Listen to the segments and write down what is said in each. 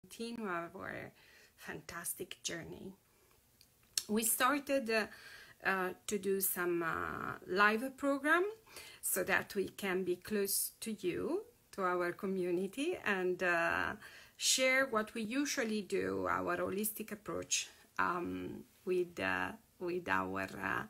continue our fantastic journey. We started to do some live program so that we can be close to you, to our community, and share what we usually do, our holistic approach with our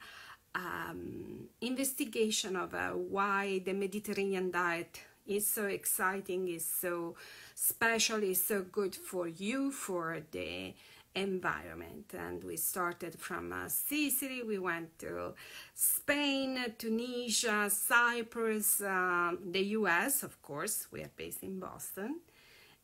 investigation of why the Mediterranean diet is so exciting, is so special, is so good for you, for the environment. And we started from Sicily, we went to Spain, Tunisia, Cyprus, the US, of course, we are based in Boston.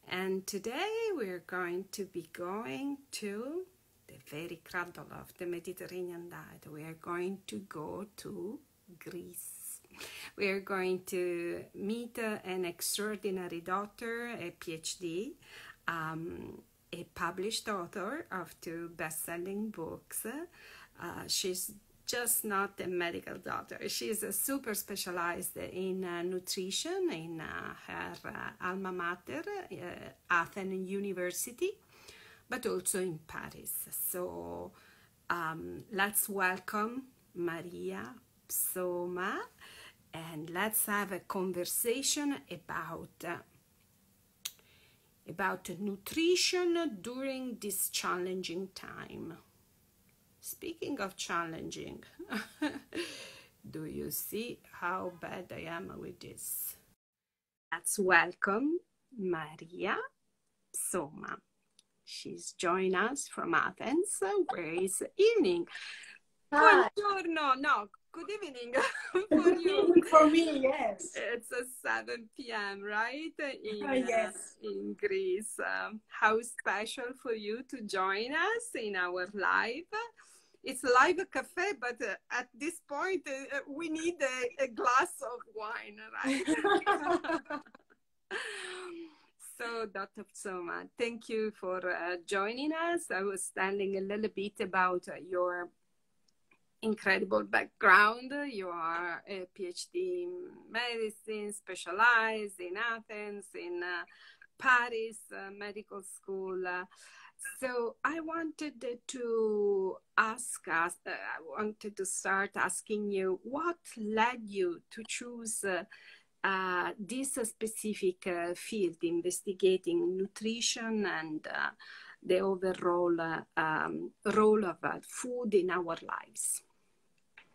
And today we're going to be going to the very cradle of the Mediterranean diet. We are going to go to Greece. We are going to meet an extraordinary doctor, a PhD, a published author of 2 best-selling books. She's just not a medical doctor. She's super specialized in nutrition in her alma mater, Athens University, but also in Paris. So let's welcome Maria Psoma, and let's have a conversation about nutrition during this challenging time. Speaking of challenging, do you see how bad I am with this? Let's welcome Maria Psoma. She's joined us from Athens, where it's evening. Hi. Buongiorno, no, good evening for you. For me, yes. It's 7 p.m., right? Yes. In Greece. How special for you to join us in our live. It's live cafe, but at this point, we need a glass of wine, right? So, Dr. Psoma, thank you for joining us. I was telling a little bit about your incredible background. You are a PhD in medicine, specialized in Athens, in Paris medical school. So I wanted to start asking you, what led you to choose this specific field, investigating nutrition and the overall role of food in our lives?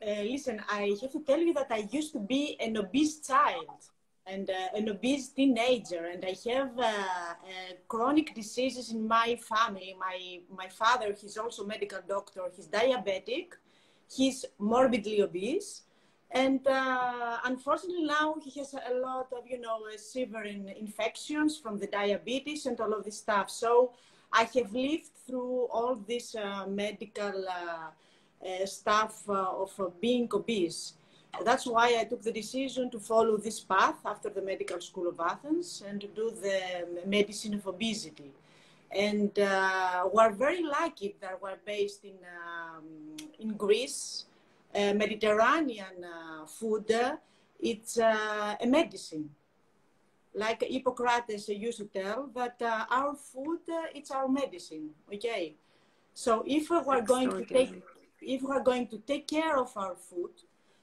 Listen, I have to tell you that I used to be an obese child and an obese teenager, and I have chronic diseases in my family. My father, he's also a medical doctor, he's diabetic, he's morbidly obese, and unfortunately now he has a lot of, severe infections from the diabetes and all of this stuff. So I have lived through all this medical stuff of being obese. That's why I took the decision to follow this path after the Medical School of Athens and to do the medicine of obesity. And we're very lucky that we're based in Greece. Mediterranean food, it's a medicine. Like Hippocrates used to tell that our food, it's our medicine. Okay, so if we're going to take care of our food,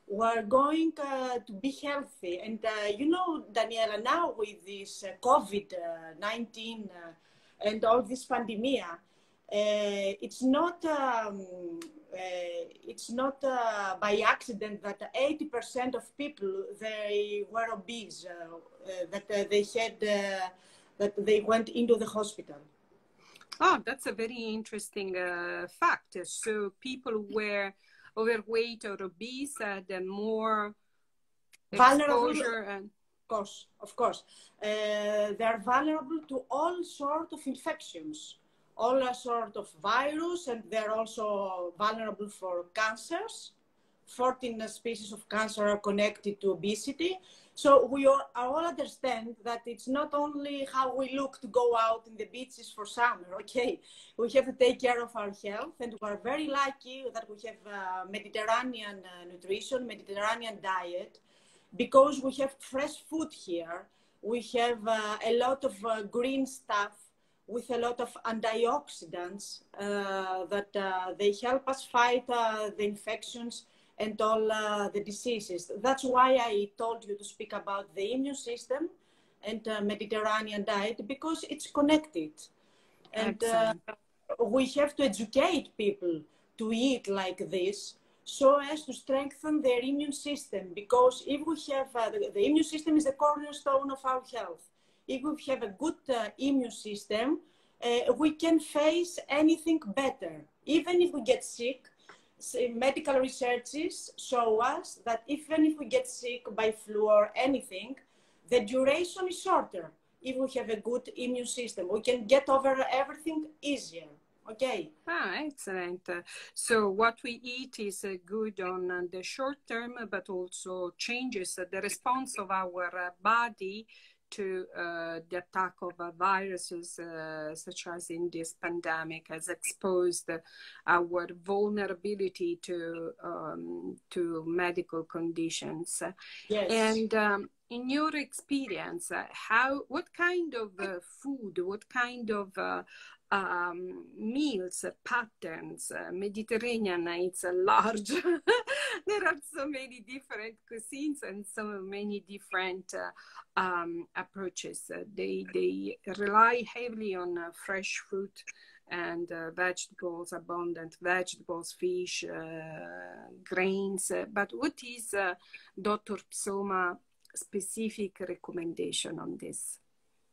we're going to be healthy. And Daniela, now with this COVID-19 and all this pandemic, it's not by accident that 80% of people, they were obese, that they went into the hospital. Oh, that's a very interesting fact. So people were overweight or obese had more exposure. And of course. They're vulnerable to all sorts of infections, all sorts of virus, and they're also vulnerable for cancers. 14 species of cancer are connected to obesity. So we all understand that it's not only how we look to go out in the beaches for summer, okay? We have to take care of our health, and we're very lucky that we have Mediterranean nutrition, Mediterranean diet, because we have fresh food here. We have a lot of green stuff. with a lot of antioxidants that they help us fight the infections and all the diseases. That's why I told you to speak about the immune system and Mediterranean diet, because it's connected. And we have to educate people to eat like this so as to strengthen their immune system, because if we have, the immune system is the cornerstone of our health. If we have a good immune system, we can face anything better. Even if we get sick, medical researches show us that even if we get sick by flu or anything, the duration is shorter. If we have a good immune system, we can get over everything easier. Okay. Excellent. So what we eat is good on the short term, but also changes the response of our body to the attack of viruses, such as in this pandemic, has exposed our vulnerability to medical conditions. Yes. And in your experience, what kind of food, what kind of meals patterns? Mediterranean, it's a large there are so many different cuisines and so many different approaches. They rely heavily on fresh fruit and vegetables, abundant vegetables, fish, grains. But what is Dr. Psoma specific recommendation on this?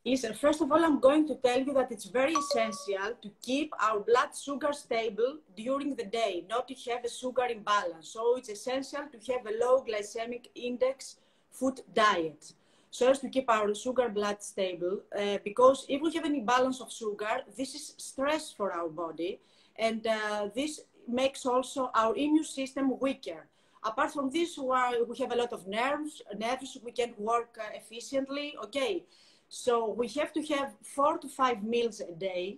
Listen, first of all, I'm going to tell you that it's very essential to keep our blood sugar stable during the day, not to have a sugar imbalance. So it's essential to have a low glycemic index food diet, so as to keep our sugar blood stable, because if we have an imbalance of sugar, this is stress for our body, and this makes also our immune system weaker. Apart from this, we have a lot of nerves, we can't work efficiently, okay? So we have to have 4 to 5 meals a day.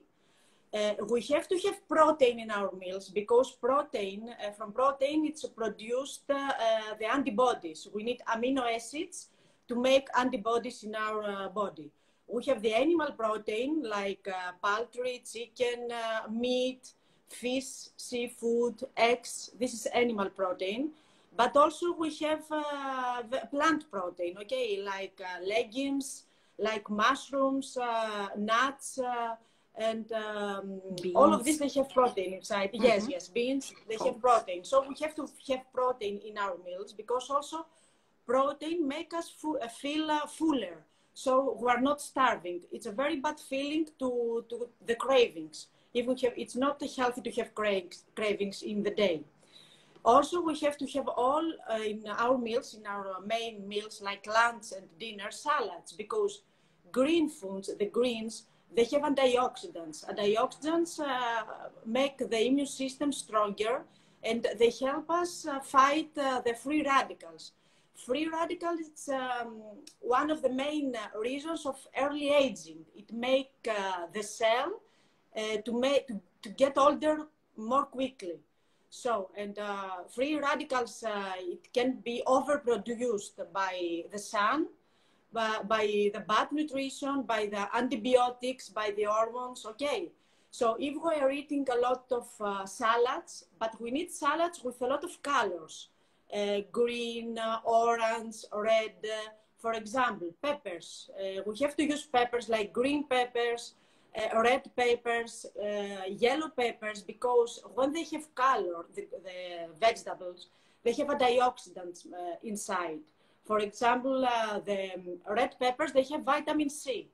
We have to have protein in our meals, because protein, from protein, it's produced the antibodies. We need amino acids to make antibodies in our body. We have the animal protein like poultry, chicken, meat, fish, seafood, eggs. This is animal protein. But also we have plant protein, okay, like legumes, like mushrooms, nuts, and all of this, they have protein inside. Mm-hmm. Yes, beans, they have protein. So we have to have protein in our meals, because also protein makes us feel fuller. So we are not starving. It's a very bad feeling to the cravings. If we have, it's not healthy to have cravings in the day. Also, we have to have all in our meals, in our main meals, like lunch and dinner, salads, because green foods, the greens, they have antioxidants. Antioxidants make the immune system stronger, and they help us fight the free radicals. Free radicals, it's one of the main reasons of early aging. It makes the cell to get older more quickly. So, and free radicals, it can be overproduced by the sun, by the bad nutrition, by the antibiotics, by the hormones, okay? So if we are eating a lot of salads, but we need salads with a lot of colors, green, orange, red, for example, peppers. We have to use peppers like green peppers, red peppers, yellow peppers, because when they have color, the vegetables, they have antioxidants inside. For example, the red peppers, they have vitamin C.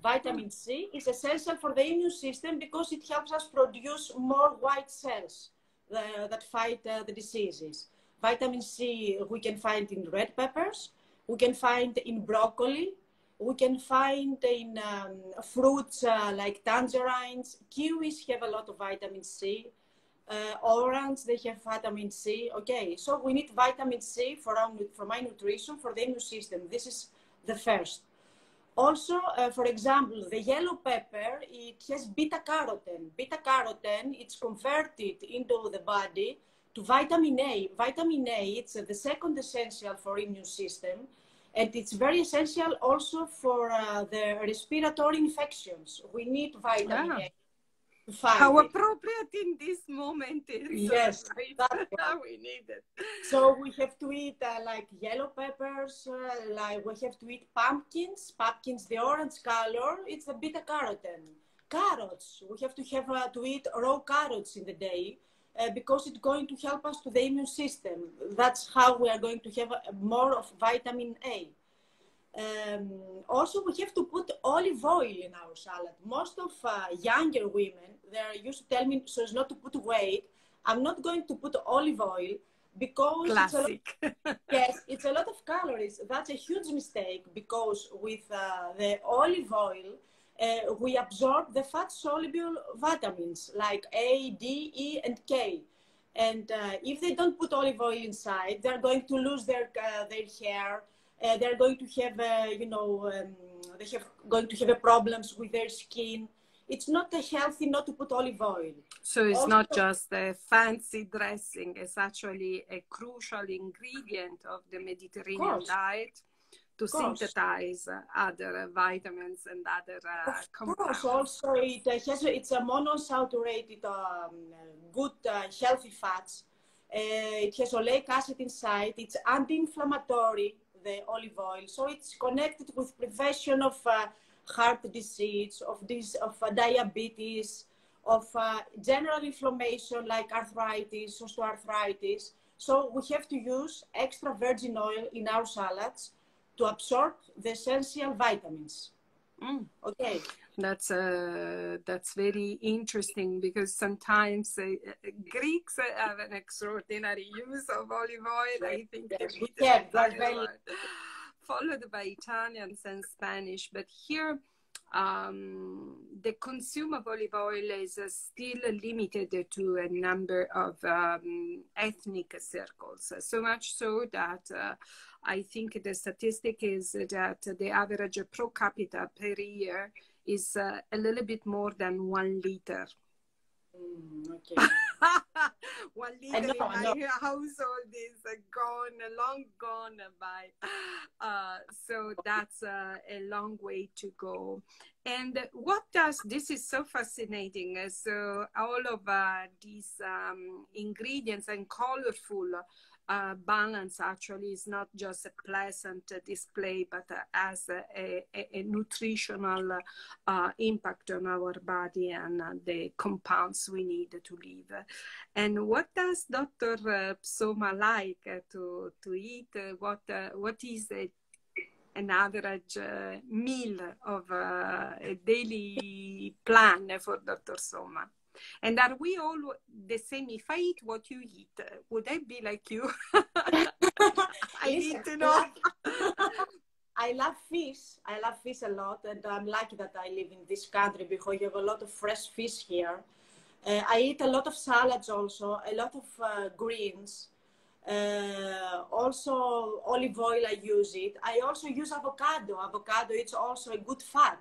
Vitamin C is essential for the immune system, because it helps us produce more white cells that fight the diseases. Vitamin C we can find in red peppers, we can find in broccoli, we can find in fruits like tangerines. Kiwis have a lot of vitamin C. Orange, they have vitamin C. Okay, so we need vitamin C for my nutrition, for the immune system. This is the first. Also, for example, the yellow pepper, it has beta carotene. Beta carotene, it's converted into the body to vitamin A. Vitamin A, it's the second essential for immune system. And it's very essential also for the respiratory infections. We need vitamin Yeah. A to fight How it. appropriate in this moment is, Yes, right? that's right. We need it. So we have to eat like yellow peppers, like we have to eat pumpkins. Pumpkins, the orange color, it's a beta carotene. Carrots, we have to eat raw carrots in the day because it's going to help us to the immune system. That's how we are going to have more of vitamin A. Also, we have to put olive oil in our salad. Most of younger women, they used to tell me so as not to put weight. I'm not going to put olive oil because Classic. yes, it's a lot of calories. That's a huge mistake because with the olive oil, we absorb the fat-soluble vitamins like A, D, E, and K. And if they don't put olive oil inside, they're going to lose their hair. They're going to have, going to have problems with their skin. It's not healthy not to put olive oil. So it's Also, not just a fancy dressing, it's actually a crucial ingredient of the Mediterranean diet to synthesize other vitamins and other compounds. Also it's a monounsaturated, good, healthy fats. It has oleic acid inside. It's anti-inflammatory, the olive oil. So it's connected with prevention of heart disease, of diabetes, of general inflammation like arthritis, osteoarthritis. So we have to use extra virgin oil in our salads to absorb the essential vitamins. Okay. That's very interesting because sometimes Greeks have an extraordinary use of olive oil. I think followed by Italians and Spanish, but here the consume of olive oil is still limited to a number of ethnic circles, so much so that I think the statistic is that the average pro capita per year is a little bit more than 1 liter. Okay. 1 liter in my household is long gone by. So that's a long way to go. And this is so fascinating. So all of these ingredients and colorful balance actually is not just a pleasant display, but has a nutritional impact on our body and the compounds we need to live. And what does Dr. Psoma like to eat? What is an average meal of a daily plan for Dr. Soma? And are we all the same? If I eat what you eat, would I be like you? I need to know. I love fish. I love fish a lot, and I'm lucky that I live in this country because you have a lot of fresh fish here. I eat a lot of salads also, a lot of greens. Also olive oil, I use it. I also use avocado. Avocado, it's also a good fat.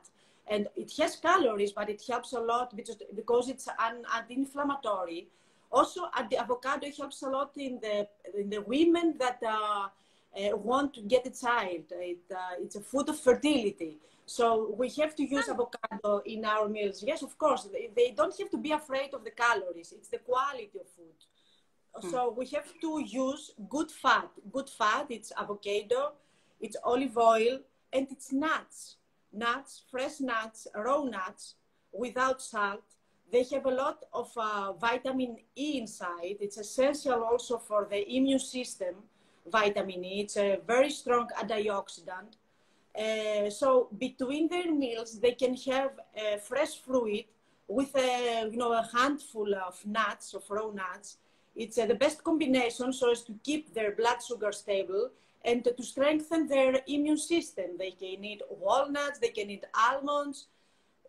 And it has calories, but it helps a lot because it's anti-inflammatory. Also, the avocado helps a lot in the women that want to get a child. It's a food of fertility. So we have to use avocado in our meals. Yes, of course. They don't have to be afraid of the calories. It's the quality of food. So we have to use good fat. Good fat, it's avocado, it's olive oil, and it's nuts. Nuts, fresh nuts, raw nuts, without salt. They have a lot of vitamin E inside. It's essential also for the immune system, vitamin E. It's a very strong antioxidant. So between their meals, they can have fresh fruit with a handful of nuts, of raw nuts. It's the best combination so as to keep their blood sugar stable and to strengthen their immune system. They can eat walnuts, they can eat almonds.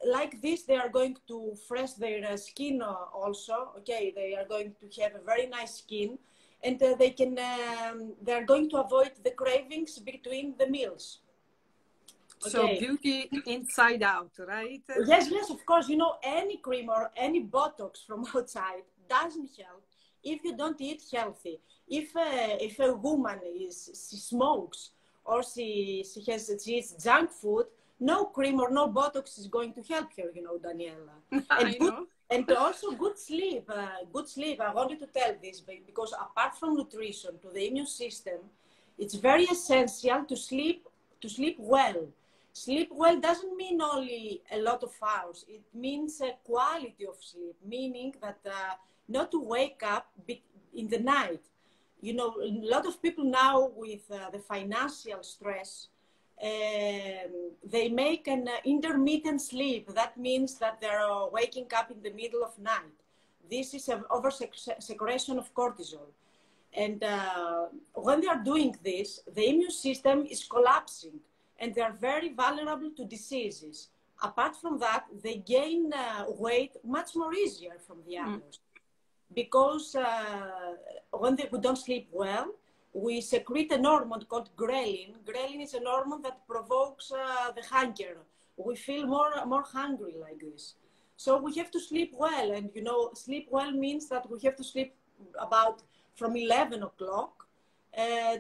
Like this, they are going to fresh their skin also. Okay, they are going to have a very nice skin, and they are going to avoid the cravings between the meals. Okay. So beauty inside out, right? Yes, of course. Any cream or any Botox from outside doesn't help if you don't eat healthy. If a woman smokes or she eats junk food, no cream or no Botox is going to help her, you know, Daniela. I know. And also good sleep. Good sleep. I wanted to tell this because apart from nutrition to the immune system, it's very essential to sleep well. Sleep well doesn't mean only a lot of hours. It means a quality of sleep, meaning that not to wake up in the night. You know, a lot of people now with the financial stress, they make an intermittent sleep. That means that they're waking up in the middle of night. This is an over-secretion of cortisol. And when they are doing this, the immune system is collapsing and they are very vulnerable to diseases. Apart from that, they gain weight much more easier from the others. Because when we don't sleep well, we secrete an hormone called ghrelin. Ghrelin is an hormone that provokes the hunger. We feel more hungry like this. So we have to sleep well. And, you know, sleep well means that we have to sleep about from 11 o'clock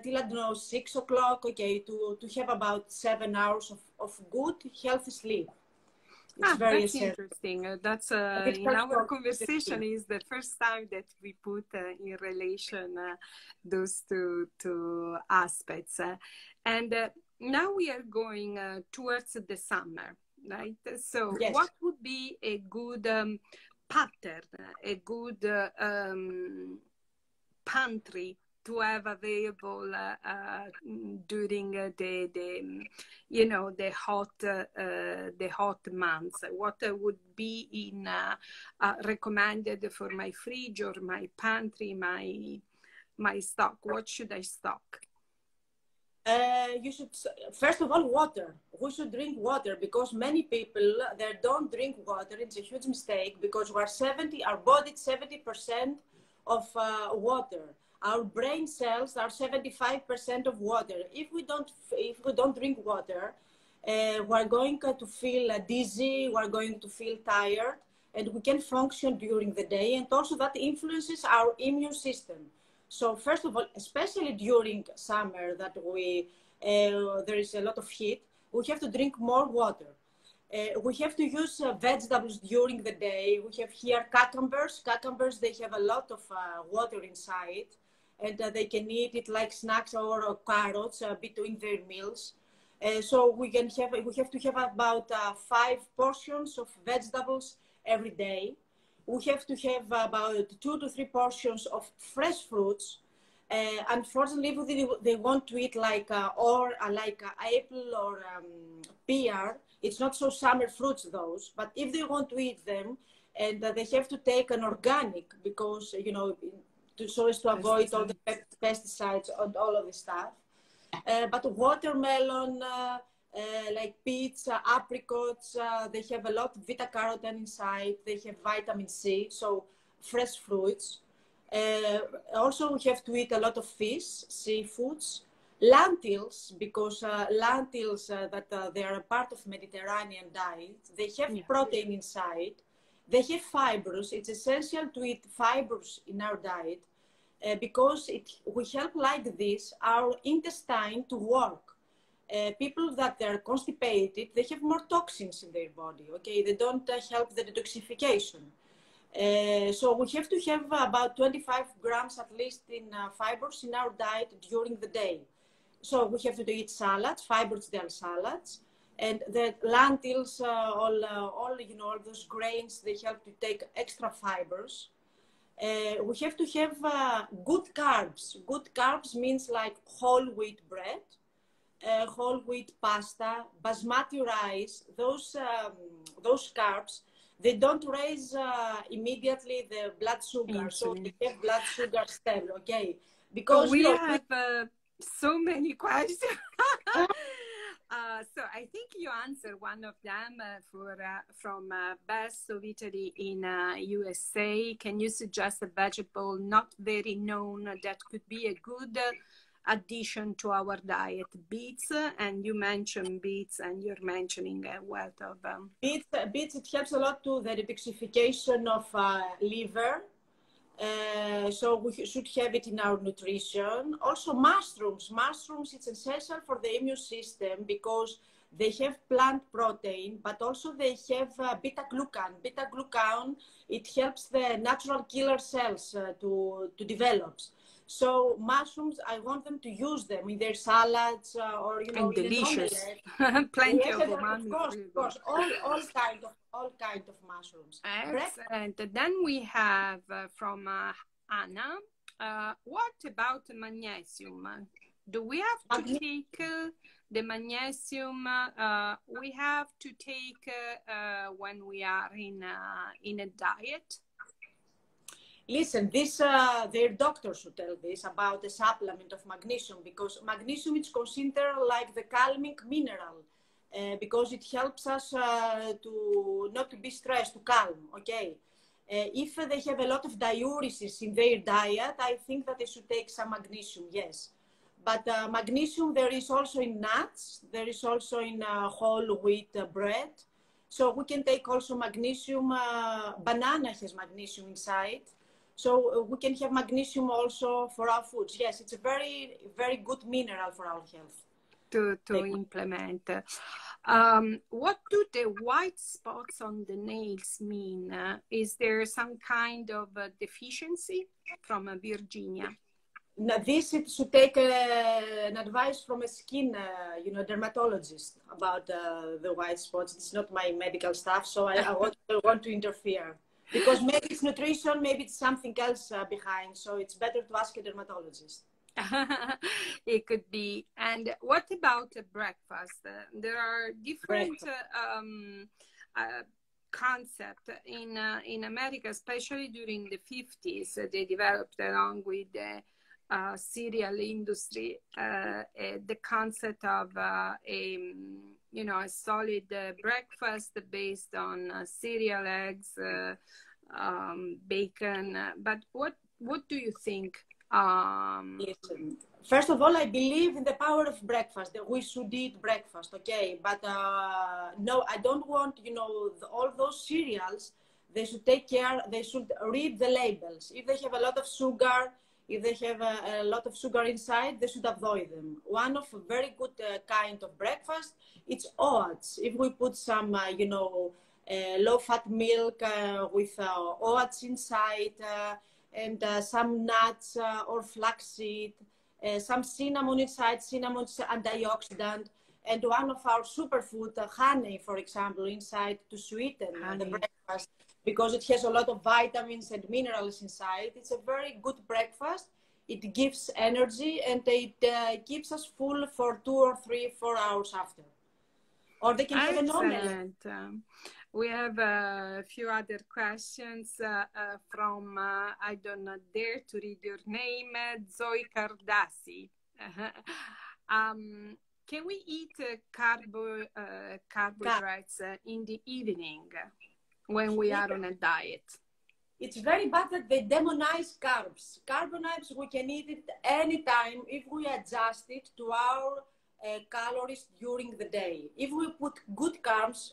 till, I don't know, 6 o'clock, okay, to have about 7 hours of good, healthy sleep. It's very that's essential. interesting. That's in our conversation is the first time that we put in relation those two aspects. And now we are going towards the summer, right? So Yes. what would be a good pattern, a good pantry to have available during the you know, the hot months? What would be in recommended for my fridge or my pantry, my stock? What should I stock? You should, first of all, water. We should drink water because many people, they don't drink water. It's a huge mistake because our body is 70% of water. Our brain cells are 75% of water. If we don't drink water, we're going to feel dizzy, we're going to feel tired, and we can function during the day. And also that influences our immune system. So first of all, especially during summer that there is a lot of heat, we have to drink more water. We have to use vegetables during the day. We have here cucumbers. Cucumbers, they have a lot of water inside, and they can eat it like snacks or carrots between their meals. So we have to have about 5 portions of vegetables every day. We have to have about 2 to 3 portions of fresh fruits. Unfortunately, if they want to eat like apple or pear, it's not so summer fruits those. But if they want to eat them, and they have to take an organic because, you know, so as to avoid all the pesticides and all of the stuff. But watermelon, like peach, apricots, they have a lot of beta-carotene inside. They have vitamin C, so fresh fruits. Also, we have to eat a lot of fish, seafoods, lentils, because lentils they are a part of Mediterranean diet. They have protein inside. They have fibers. It's essential to eat fibers in our diet because we help like this our intestine to work. People that are constipated, they have more toxins in their body, okay? They don't help the detoxification. So we have to have about 25 grams at least in fibers in our diet during the day. So we have to eat salads, fiber-dense salads, and the lentils, all you know, all those grains, they help to take extra fibers. We have to have good carbs. Good carbs means like whole wheat bread, whole wheat pasta, basmati rice. Those carbs, they don't raise immediately the blood sugar. Insulin. So they have blood sugar still, okay? Because we have so many questions. So I think you answered one of them from Best of Italy in USA. Can you suggest a vegetable not very known that could be a good addition to our diet? Beets, and you mentioned beets, and you're mentioning a wealth of beets. It helps a lot to the detoxification of liver. So we should have it in our nutrition. Also mushrooms. Mushrooms, it's essential for the immune system because they have plant protein, but also they have beta-glucan. Beta-glucan, it helps the natural killer cells to develop. So mushrooms, I want them to use them in their salads or, you know, And in an delicious. omelette. Plenty Yes, of and umami of course, all kind of mushrooms. Excellent. Then we have from Anna, what about magnesium? Do we have to take the magnesium? We have to take when we are in a diet? Listen, this their doctors should tell this about the supplement of magnesium, because magnesium is considered like the calming mineral, because it helps us to not to be stressed, to calm. Okay, if they have a lot of diuresis in their diet, I think that they should take some magnesium. Yes, but magnesium there is also in nuts. There is also in whole wheat bread. So we can take also magnesium. Banana has magnesium inside. So we can have magnesium also for our foods. Yes, it's a very, very good mineral for our health. To implement. What do the white spots on the nails mean? Is there some kind of deficiency from Virginia? Now, this it should take an advice from a skin, you know, dermatologist about the white spots. It's not my medical stuff, so I want to interfere. Because maybe it's nutrition, maybe it's something else behind. So it's better to ask a dermatologist. It could be. And what about breakfast? There are different concepts in America, especially during the 50s. They developed along with the cereal industry the concept of you know, a solid breakfast based on cereal, eggs, bacon. But what do you think? Listen, first of all, I believe in the power of breakfast, that we should eat breakfast, okay? But no, I don't want, you know, all those cereals. They should take care, they should read the labels. If they have a lot of sugar, if they have a lot of sugar inside, they should avoid them. One of a very good kind of breakfast, it's oats. If we put some, you know, low-fat milk with oats inside, and some nuts or flaxseed, some cinnamon inside. Cinnamon is antioxidant, and one of our superfood, honey, for example, inside to sweeten the breakfast, because it has a lot of vitamins and minerals inside. It's a very good breakfast. It gives energy, and it keeps us full for 2 or 3, 4 hours after. Or they can have an omelette. We have a few other questions from, I don't dare to read your name, Zoe Cardassi. Can we eat carbohydrates in the evening when we are on a diet? It's very bad that they demonize carbs. Carbohydrates, we can eat it anytime if we adjust it to our calories during the day. If we put good carbs,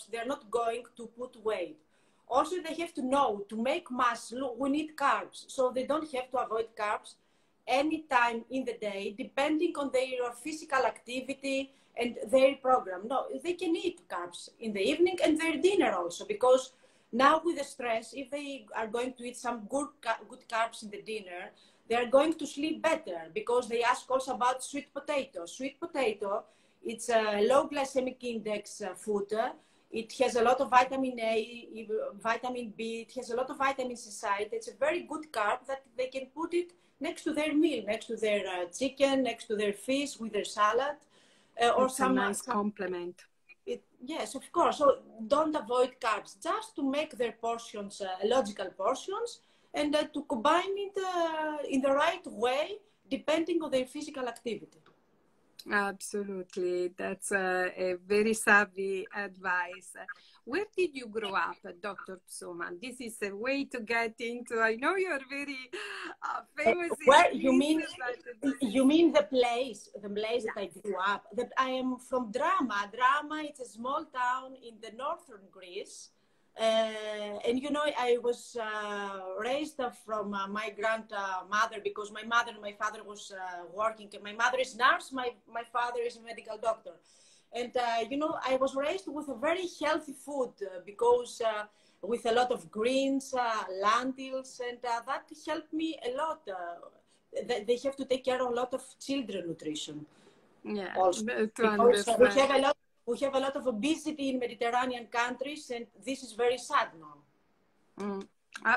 they're not going to put weight. Also, they have to know to make muscle, we need carbs. So they don't have to avoid carbs anytime in the day, depending on their physical activity and their program. No, they can eat carbs in the evening and their dinner also, because now with the stress, if they are going to eat some good carbs in the dinner, they are going to sleep better, because they ask also about sweet potato. Sweet potato, it's a low glycemic index food. It has a lot of vitamin A, vitamin B. It has a lot of vitamins inside. It's a very good carb that they can put it next to their meal, next to their chicken, next to their fish, with their salad. Or it's some nice complement. Yes, of course. So don't avoid carbs, just to make their portions logical portions, and to combine it in the right way, depending on their physical activity. Absolutely. That's a very savvy advice. Where did you grow up, Dr. Psuma? This is a way to get into, I know you're very famous. Where you mean the place that I grew up? That I am from Drama. Drama, it's a small town in the northern Greece. And you know, I was raised from my grandmother, because my mother and my father was working. My mother is nurse, my father is a medical doctor. And, you know, I was raised with a very healthy food because with a lot of greens, lentils, and that helped me a lot. They have to take care of a lot of children nutrition. Yeah, Also, to because understand. we have a lot of obesity in Mediterranean countries, and this is very sad now.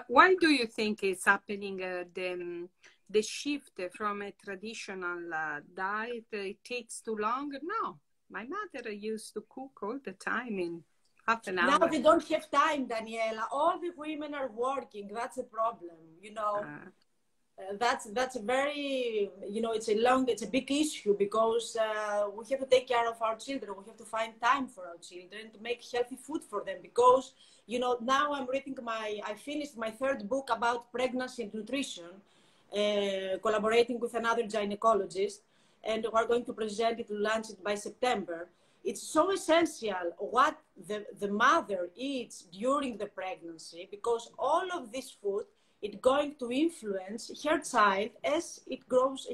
Why do you think it's happening, the shift from a traditional diet? It takes too long? No, my mother used to cook all the time in half an Now hour. they don't have time, Daniela. All the women are working. That's a problem, you know. That's a very, you know, it's a big issue, because we have to take care of our children. We have to find time for our children to make healthy food for them, because, you know, now I finished my third book about pregnancy and nutrition, collaborating with another gynecologist, and we're going to present it, to launch it by September. It's so essential what the mother eats during the pregnancy, because all of this food, it's going to influence her child as it grows,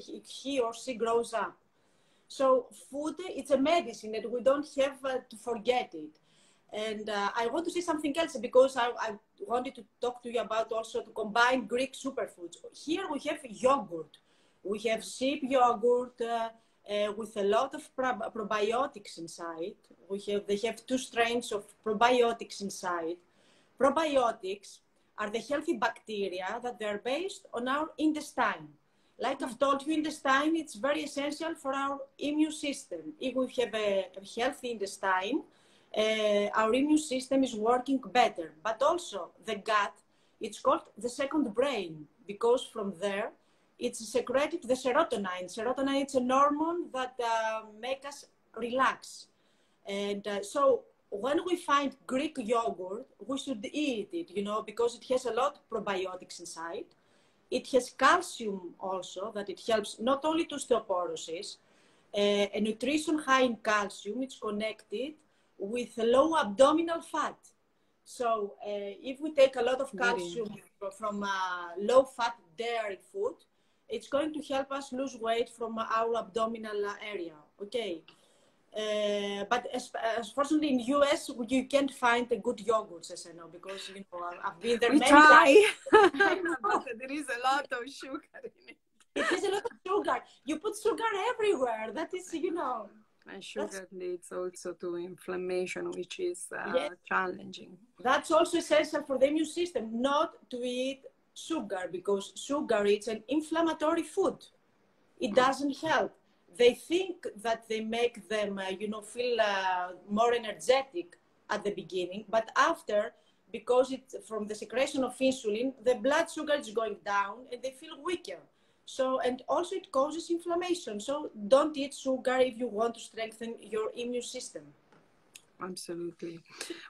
he or she grows up. So food, it's a medicine that we don't have to forget it. And I want to say something else, because I wanted to talk to you about also to combine Greek superfoods. Here we have yogurt. We have sheep yogurt with a lot of probiotics inside. They have 2 strains of probiotics inside. Probiotics are the healthy bacteria that they're based on our intestine. Like I've told you, intestine, it's very essential for our immune system. If we have a healthy intestine, our immune system is working better. But also the gut, it's called the second brain, because from there, it's secreted the serotonin. Serotonin is a hormone that makes us relax. And so when we find Greek yogurt, we should eat it, you know, because it has a lot of probiotics inside. It has calcium also, that it helps not only to osteoporosis. A nutrition high in calcium, it's connected with low abdominal fat. So if we take a lot of calcium from low fat dairy food, it's going to help us lose weight from our abdominal area, okay? But unfortunately in US, you can't find a good yogurts, as I know, because, you know, I've been there many times. But there is a lot of sugar in it. It has a lot of sugar. You put sugar everywhere. That is, you know. And sugar leads also to inflammation, which is Yes, challenging. that's also essential for the immune system, not to eat sugar, because sugar is an inflammatory food. It doesn't help. They think that they make them, you know, feel more energetic at the beginning, but after, because it's from the secretion of insulin, the blood sugar is going down and they feel weaker. So, and also it causes inflammation. So don't eat sugar if you want to strengthen your immune system. Absolutely.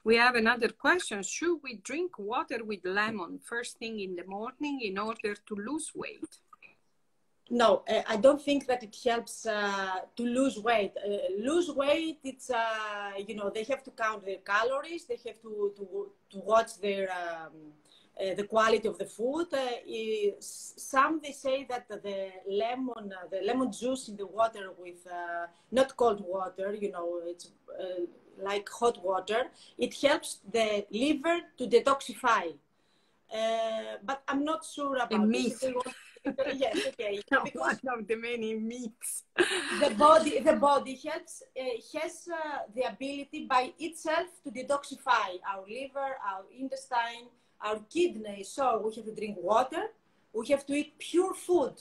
We have another question. Should we drink water with lemon first thing in the morning in order to lose weight? No, I don't think that it helps to lose weight. Lose weight, it's, you know, they have to count their calories. They have to watch their, the quality of the food. Some, they say that the lemon juice in the water with, not cold water, you know, it's like hot water, it helps the liver to detoxify. But I'm not sure about this. Yes, okay. Because one of the many myths. The body helps, has the ability by itself to detoxify our liver, our intestine, our kidneys. So we have to drink water. We have to eat pure food,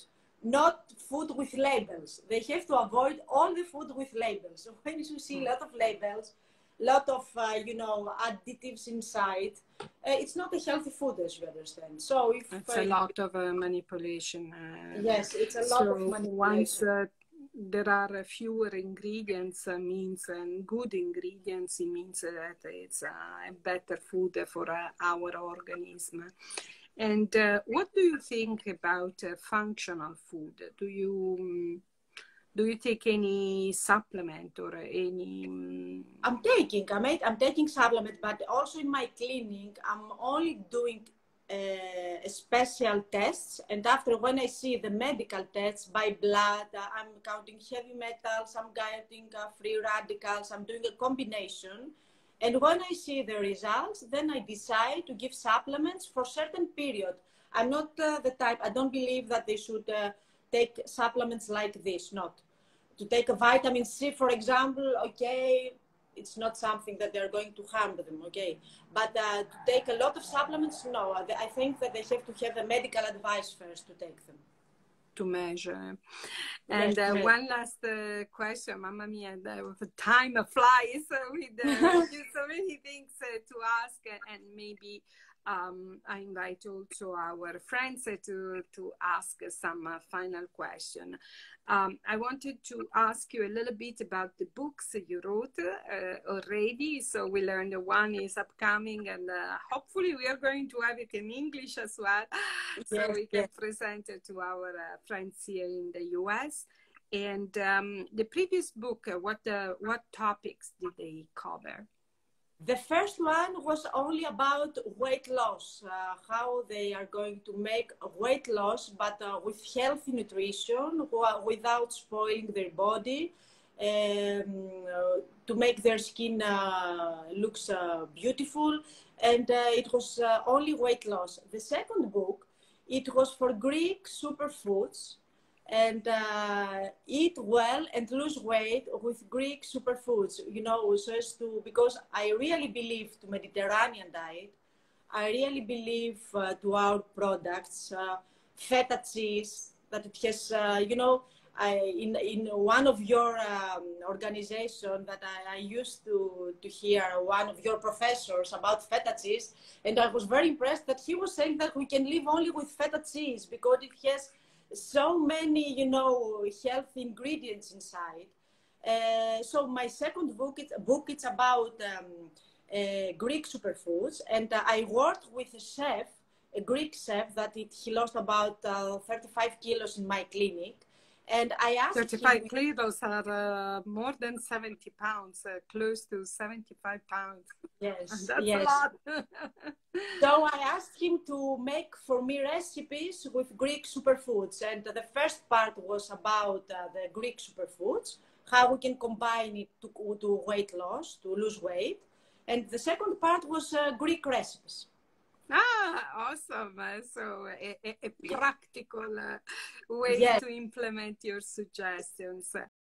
not food with labels. They have to avoid all the food with labels. So when you see a lot of labels, lot of, you know, additives inside, it's not a healthy food, as you understand. So if it's a lot of manipulation. Yes, it's a lot of manipulation. Once there are fewer ingredients, means and good ingredients, it means that it's a better food for our organism. And what do you think about functional food? Do you Do you take any supplement or any? I'm taking supplement, but also in my clinic, I'm only doing special tests. And after, when I see the medical tests by blood, I'm counting heavy metals, I'm counting free radicals, I'm doing a combination. And when I see the results, then I decide to give supplements for certain period. I'm not the type, I don't believe that they should take supplements like this, not. To take a vitamin C, for example, okay, it's not something that they're going to harm them, okay? But to take a lot of supplements, no. I think that they have to have a medical advice first to take them. To measure. Yes, And one last question, Mamma Mia, the time flies with so many things to ask, and maybe I invite also our friends to ask some final question. I wanted to ask you a little bit about the books you wrote already. So we learned one is upcoming, and hopefully we are going to have it in English as well, so yes, we can present it to our friends here in the US. And the previous book, what topics did they cover? The first one was only about weight loss, how they are going to make weight loss, but with healthy nutrition, without spoiling their body, to make their skin looks beautiful. And it was only weight loss. The second book, it was for Greek superfoods, and eat well and lose weight with Greek superfoods, you know, so as to, because I really believe to Mediterranean diet, I really believe to our products, feta cheese, that it has, you know, in one of your organization that I used to hear one of your professors about feta cheese, and I was very impressed that he was saying that we can live only with feta cheese because it has so many, you know, healthy ingredients inside. So my second book, it's about Greek superfoods, and I worked with a chef, a Greek chef, that he lost about 35 kilos in my clinic. And I asked 35 kilos are more than 70 pounds, close to 75 pounds. Yes, That's yes. a lot. So I asked him to make for me recipes with Greek superfoods. And the first part was about the Greek superfoods, how we can combine it to weight loss, to lose weight. And the second part was Greek recipes. Ah, awesome. So a practical way Yes. to implement your suggestions.